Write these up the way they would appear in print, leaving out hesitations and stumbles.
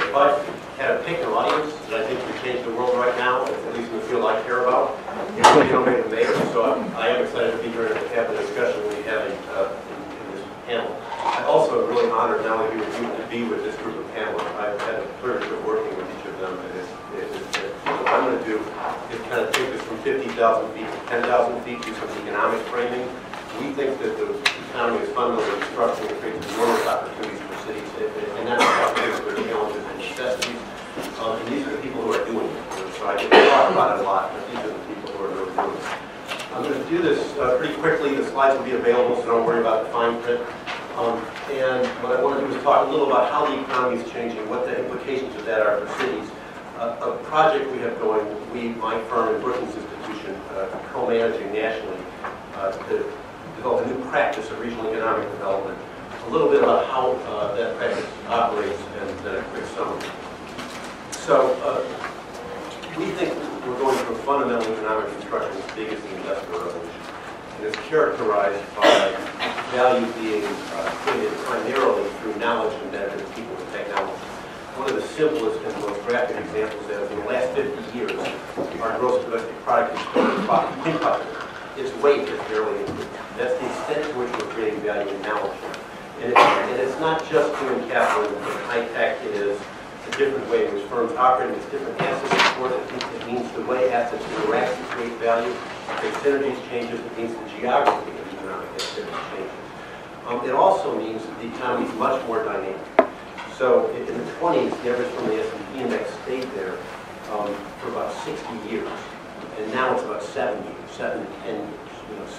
If I had to pick an audience that I think would change the world right now, at least in the field I care about, it would be the mayor. So I am excited to be here and have the discussion we'll be having in this panel. I also am really honored not only to be with this group of panelists. I've had the privilege of working with each of them, and what I'm going to do is kind of take this from 50,000 feet to 10,000 feet, do some economic framing. We think that the economy is fundamentally restructuring and creates enormous opportunities for cities, and that's about their challenges and necessities. And these are the people who are doing it. So I get to talk about it a lot, but these are the people who are really doing it. I'm going to do this pretty quickly. The slides will be available, so don't worry about the fine print. And what I want to do is talk a little about how the economy is changing, what the implications of that are for cities. A project we have going, my firm and Brookings Institution, co-managing nationally, to develop a new practice of regional economic development. A little bit about how that practice operates, and then a quick summary. So we think we're going through a fundamental economic construction as big as the Industrial Revolution. And it's characterized by value being created primarily through knowledge and benefit of people with technology. One of the simplest and most graphic examples is in the last 50 years, our gross domestic product income, its weight has barely increased. That's the extent to which we're creating value in knowledge. And it's not just human capital and high tech, it is a different way in which firms operate, it's different assets support, it means the way assets interact to create value. If synergies changes, it means the geography of economic activity changes. It also means that the economy is much more dynamic. So in the 20s, the average from the S&P index stayed there for about 60 years. And now it's about 7 to 10 years.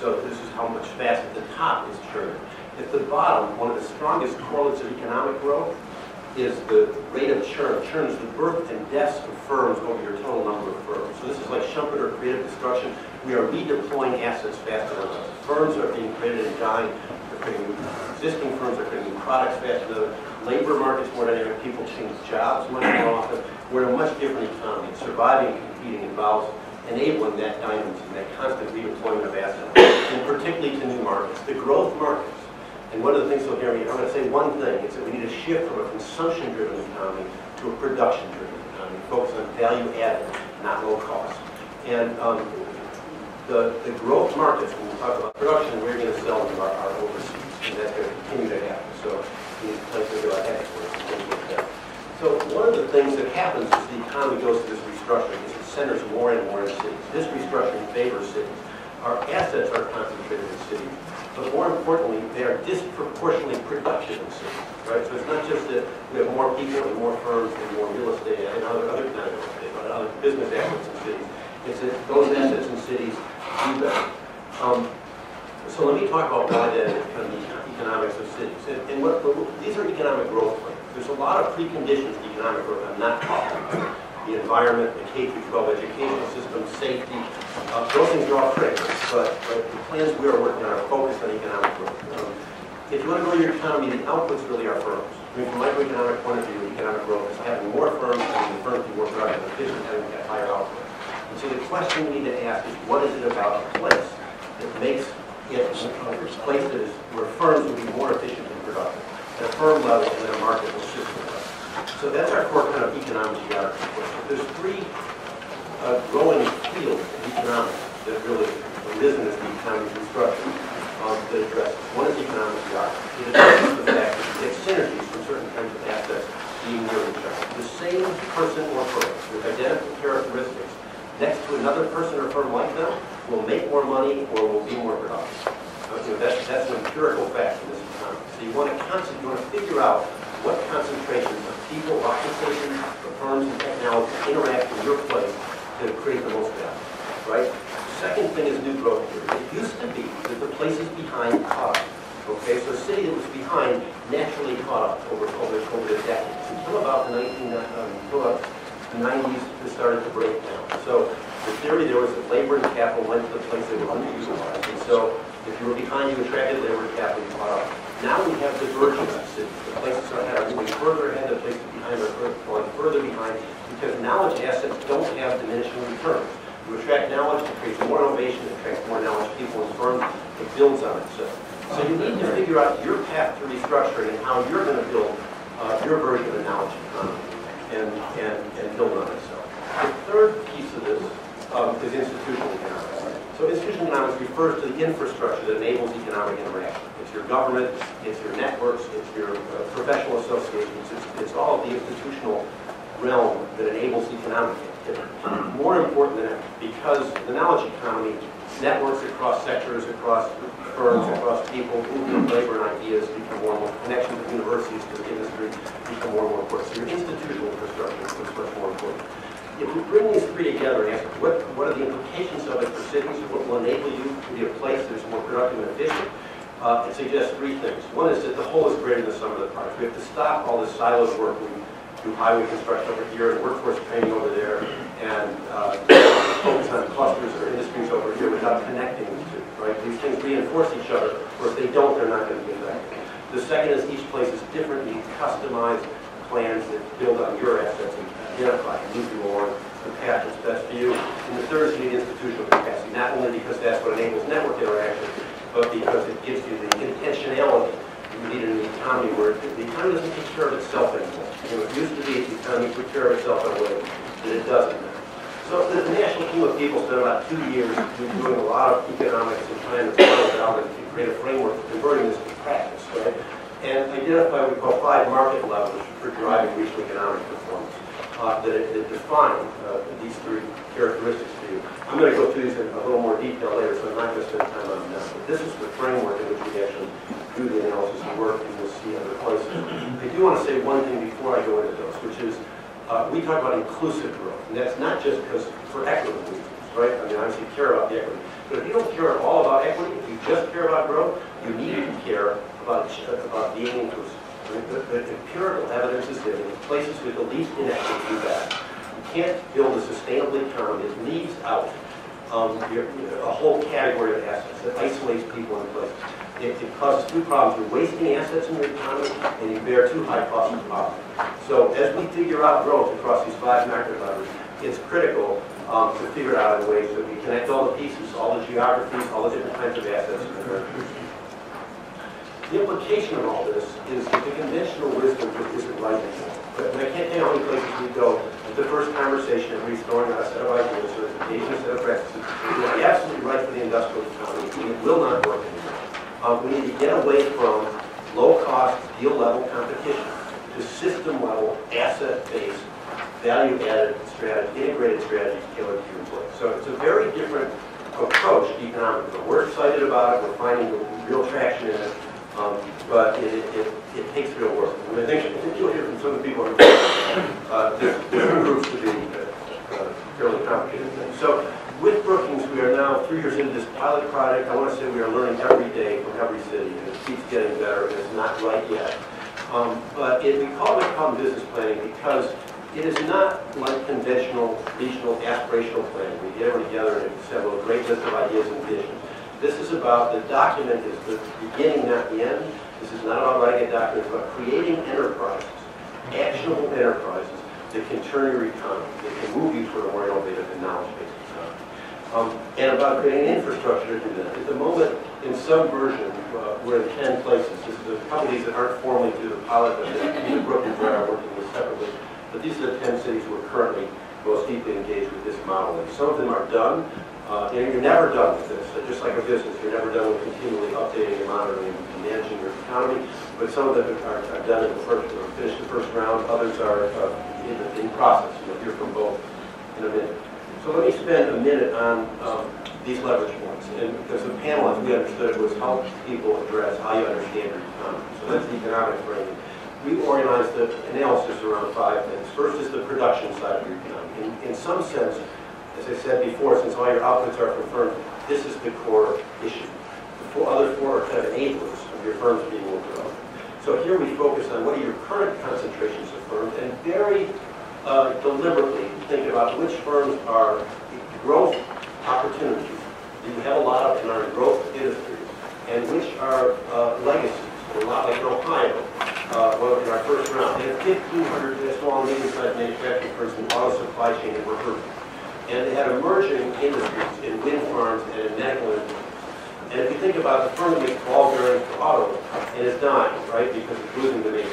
So this is how much fast at the top is churning. At the bottom, one of the strongest correlates of economic growth is the rate of churn. Churn is the birth and deaths of firms over your total number of firms. So this is like Schumpeter creative destruction. We are redeploying assets faster than others. Firms are being created and dying. Existing firms are creating new products faster than others. Labor markets more dynamic. People change jobs much more often. We're in a much different economy. Surviving and competing involves enabling that dynamism, that constant redeployment of assets, and particularly to new markets, the growth markets. And one of the things you'll hear me, I'm going to say one thing, is that we need a shift from a consumption-driven economy to a production-driven economy, focus on value-added, not low cost. And the growth markets, when we talk about production, we're going to sell them are overseas, and that's going to continue to happen. So we need to think about exports and things like that. So one of the things that happens as the economy goes through this restructuring is it centers more and more in cities. This restructuring favors cities. Our assets are concentrated in cities. But more importantly, they are disproportionately productive in cities, right? So it's not just that we have more people and more firms and more real estate and other not real estate, but other business assets in cities. It's that those assets in cities do better. So let me talk about why the economics of cities. And these are economic growth plans. There's a lot of preconditions to economic growth I'm not talking about. The environment, the K-12 educational system, safety, those things are all critical, but the plans we are working on are focused on economic growth. If you want to grow your economy, the outputs really are firms. I mean, from a microeconomic point of view, economic growth is having more firms, having the firms be more productive and efficient, having that higher output. And so the question we need to ask is, what is it about a place that makes it a place that is where firms will be more efficient and productive at a firm level and at a market or system level? So that's our core kind of economic geography. There's three growing fields of economics that have really arisen as the economy construction that address. One is economic geography. It addresses the fact that you get synergies from certain kinds of assets being near each other. The same person or firm with identical characteristics next to another person or firm like them will make more money or will be more productive. That's an empirical fact in this economy. So you want to figure out what concentrations of people, occupations, firms, and technology interact in your place to create the most value, right? The second thing is new growth theory. It used to be that the places behind caught up. Okay, so a city that was behind naturally caught up over the decades. Until about the 90s, it started to break down. So the theory there was that labor and capital went to the place they were underutilized. And so if you were behind, you attracted labor and capital, you caught up. Now we have divergence of cities. The places are moving further ahead, the places behind are falling further behind, because knowledge assets don't have diminishing returns. You attract knowledge, it creates more innovation, it attracts more knowledge people and firms, it builds on itself. So you need to figure out your path to restructuring and how you're going to build your version of a knowledge economy. and build on itself. The third piece of this is institutional economics. So institutional economics refers to the infrastructure that enables economic interaction. It's your government, it's your networks, it's your professional associations, it's all of the institutional realm that enables economic activity. More important than that, because the knowledge economy networks across sectors, across firms, across people, movement of labor and ideas become more and more, connections of universities to the industry become more and more important. So your institutional infrastructure is much more important. If we bring these three together and ask what are the implications of it for cities, and what will enable you to be a place that is more productive and efficient, it suggests three things. One is that the whole is greater than the sum of the parts. We have to stop all this siloed work. We do highway construction over here and workforce training over there, and focus on clusters or industries over here without connecting the two, right? These things reinforce each other, or if they don't, they're not going to be effective. The second is each place is different. You need customized plans that build on your assets and identify and move you along the path that's best for you. And the third is you need institutional capacity, not only because that's what enables network interaction, but because it gives you the intentionality you need in the economy where the economy doesn't take care of itself anymore. You know, it used to be the economy took care of itself in a way that it doesn't now. So the national team of people spent about 2 years doing a lot of economics and trying to follow it out and create a framework for converting this to practice, right? And identify what we call 5 market levers for driving regional economic performance that define these 3 characteristics for you. I'm going to go through these in a little more detail later, so I'm not going to spend time on them now. But this is the framework in which we actually do the analysis and work, and you'll see other places. I do want to say one thing before I go into those, which is we talk about inclusive growth, and that's not just because for equitable reasons, right? I mean, obviously you care about the equity, but if you don't care at all about equity, if you just care about growth, you need to care about being inclusive. I mean, the empirical evidence is that in places with the least inequity do that. You can't build a sustainable economy that leaves out a whole category of assets that isolates people in places. It causes 2 problems. You're wasting assets in your economy, and you bear too high costs of poverty. So as we figure out growth across these 5 market levers, it's critical to figure it out in ways that we connect all the pieces, all the geographies, all the different kinds of assets. The implication of all this is that the conventional wisdom just isn't right anymore. And I can't tell you how many places we go. At the first conversation, everybody's throwing out a set of ideas or a set of practices. You're absolutely right for the industrial economy, and it will not work anymore. We need to get away from low-cost, deal-level competition to system-level, asset-based, value-added strategy, integrated strategies tailored to your employees. So it's a very different approach to economic growth. We're excited about it. We're finding real traction in it. But it takes real work. And I think you'll hear from some of the people who different groups to be fairly complicated things. So with Brookings, we are now 3 years into this pilot project. I want to say we are learning every day from every city, and it keeps getting better, and it's not right yet. But we call it problem business planning because it is not like conventional regional aspirational planning. We get everyone together and assemble a great list of ideas and visions. This is about, the document is the beginning, not the end. This is not about writing a document, it's about creating enterprises, actionable enterprises that can turn your economy, that can move you toward a more innovative and knowledge-based economy. And about creating infrastructure to do that. At the moment, in some version, we're in 10 places. This is the companies that aren't formally through the pilot, but the Brookings are working with separately. But these are the 10 cities who are currently most deeply engaged with this model. And some of them are done. You're never done with this. Just like a business, you're never done with continually updating and monitoring and managing your economy. But some of them are done in the first, or finished the first round. Others are in process. You'll hear from both in a minute. So let me spend a minute on these leverage points. And because the panel, as we understood, was help people address how you understand your economy. So that's the economic framing. We organized the analysis around 5 things. First is the production side of your economy. In some sense, as I said before, since all your outputs are from firms, this is the core issue. The other 4 are kind of enablers of your firms being more productive. So here we focus on what are your current concentrations of firms, and very deliberately think about which firms are growth opportunities that you have a lot of and are in growth industries, and which are legacies. A lot like in Ohio, well, in our first round, they had 1,500 small and medium-sized manufacturing firms in auto supply chain that were hurting. And they had emerging industries in wind farms and in medical industries. And if you think about the firm that makes ball bearings for auto, and it's dying, right, because it's losing demand.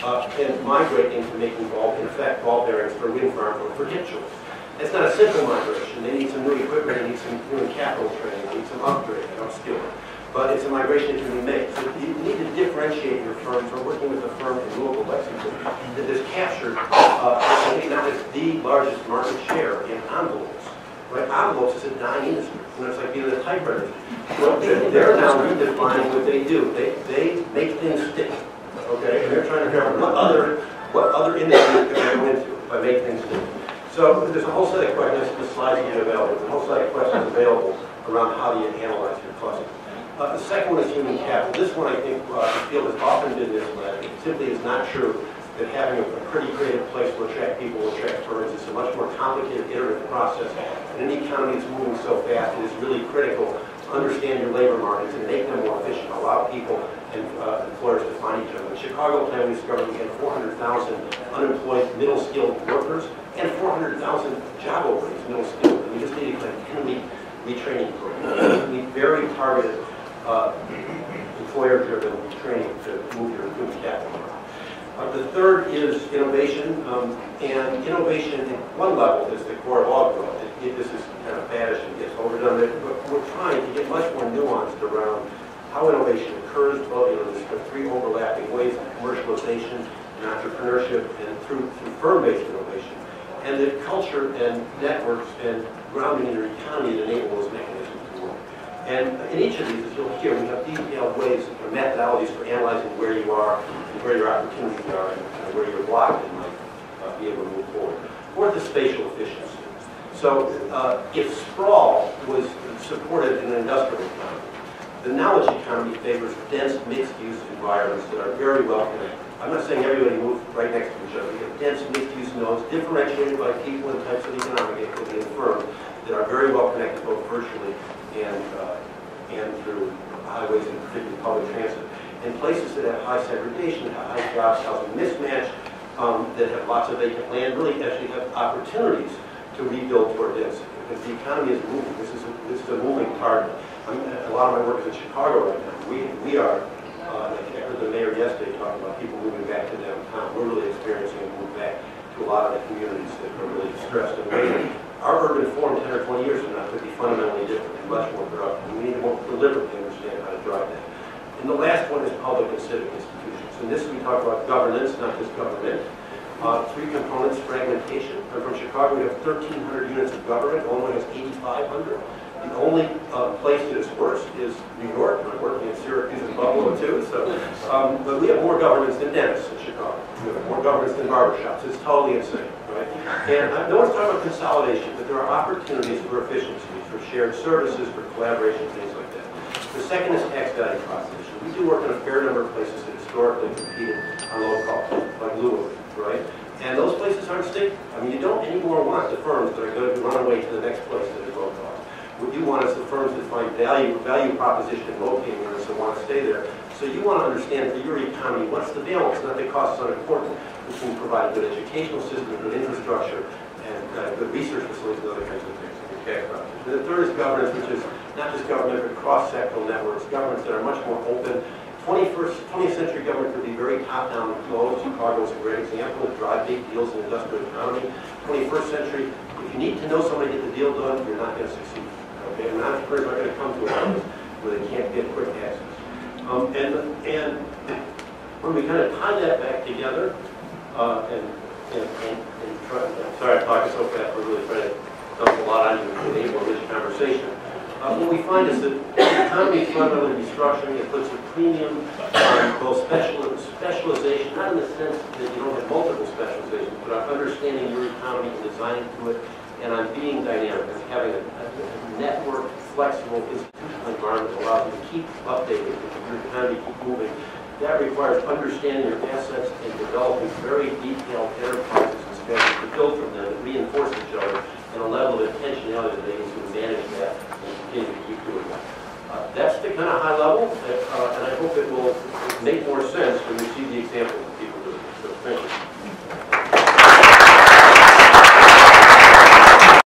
and migrate into making in effect, ball bearings for wind farms or for hip joints. It's not a simple migration. They need some new equipment, they need some new capital training, they need some upgrade, upskilling. But it's a migration that can be made. So you need to differentiate your firm from working with a firm in Louisville, Lexington, that has captured, I think not just the largest market share in envelopes. Right? Envelopes is a dying industry. You know, it's like being in the typewriter. Well, they're now redefining what they do. They make things stick. Okay? And they're trying to figure out what other industries can they go into if I make things stick. So there's a whole set of questions, the slides are available, there's a whole set of questions available around how do you analyze your cluster. The second one is human capital. This one I think the field has often been misled. It simply is not true that having a pretty creative place to attract people, attract firms, is a much more complicated, iterative process. And in an economy that's moving so fast, it is really critical to understand your labor markets and make them more efficient, allow people and employers to find each other. In Chicago plan, we discovered we had 400,000 unemployed middle-skilled workers and 400,000 job openings, middle-skilled. And we just needed like 10-week retraining program. We need very targeted, employer-driven training to move your human capital. The third is innovation, and innovation at one level is the core of all growth. This is kind of faddish and gets overdone, but we're trying to get much more nuanced around how innovation occurs. Well, you know, there's three overlapping ways: commercialization, and entrepreneurship, and through firm-based innovation. And the culture and networks and grounding in your economy that enable those mechanisms to work. And in each of these, as you'll hear, we have detailed ways and methodologies for analyzing where you are and where your opportunities are and where you're blocked and might be able to move forward. Fourth is spatial efficiency. So if sprawl was supported in an industrial economy, the knowledge economy favors dense mixed-use environments that are very well connected. I'm not saying everybody moves right next to each other. You have dense mixed-use nodes differentiated by people and types of economic activity and firms that are very well connected both virtually and through highways and particularly public transit. And places that have high segregation, that have high jobs housing mismatch, that have lots of vacant land, really actually have opportunities to rebuild toward density. Because the economy is moving. This is a moving target. A lot of my work is in Chicago right now. We are, like I heard the mayor yesterday talking about people moving back to downtown. We're really experiencing a move back to a lot of the communities that are really stressed and waiting. Our urban form 10 or 20 years from now could be fundamentally different and much more productive. And we need to more deliberately understand how to drive that. And the last one is public and civic institutions. And this we talk about governance, not just government. Three components: fragmentation. I'm from Chicago. We have 1,300 units of government. Illinois has 8,500. The only place that is worse is New York. I'm working in Syracuse and Buffalo too. So, but we have more governments than dentists in Chicago. We have more governments than barbershops. It's totally insane, right? And no one's talking about consolidation, but there are opportunities for efficiency, for shared services, for collaboration, things like that. The second is tax value proposition. We do work in a fair number of places that historically competed on low cost, like Louisville, right? And those places aren't sticky. I mean, you don't anymore want the firms that are going to run away to the next place that is low cost. What you want is the firms that find value proposition in locating where they want to stay there. So you want to understand for your economy, what's the balance? Not that costs are unimportant. We can provide a good educational system, good infrastructure, and good research facilities and other kinds of things. Okay. And the third is governance, which is not just government, but cross-sectoral networks, governments that are much more open. 20th century government could be very top-down and closed. Chicago is a great example of drive big deals in the industrial economy. 21st century, if you need to know somebody to get the deal done, you're not going to succeed. Okay, and entrepreneurs are going to come to a place where they can't get quick access. And when we kind of tie that back together, and try, I'm sorry I'm talking so fast, we're really trying to dump a lot on you and enable a rich conversation. What we find is that the economy is fundamentally restructuring. It puts a premium on both specialization, not in the sense that you don't have multiple specializations, but on understanding your economy and designing to it, and on being dynamic, and having a network, flexible institutional environment that allows you to keep updated, your economy keep moving. That requires understanding your assets and developing very detailed enterprises and strategies to build from them that reinforce each other and a level of intentionality that enables you to manage that and continue to keep doing that. That's the kind of high level.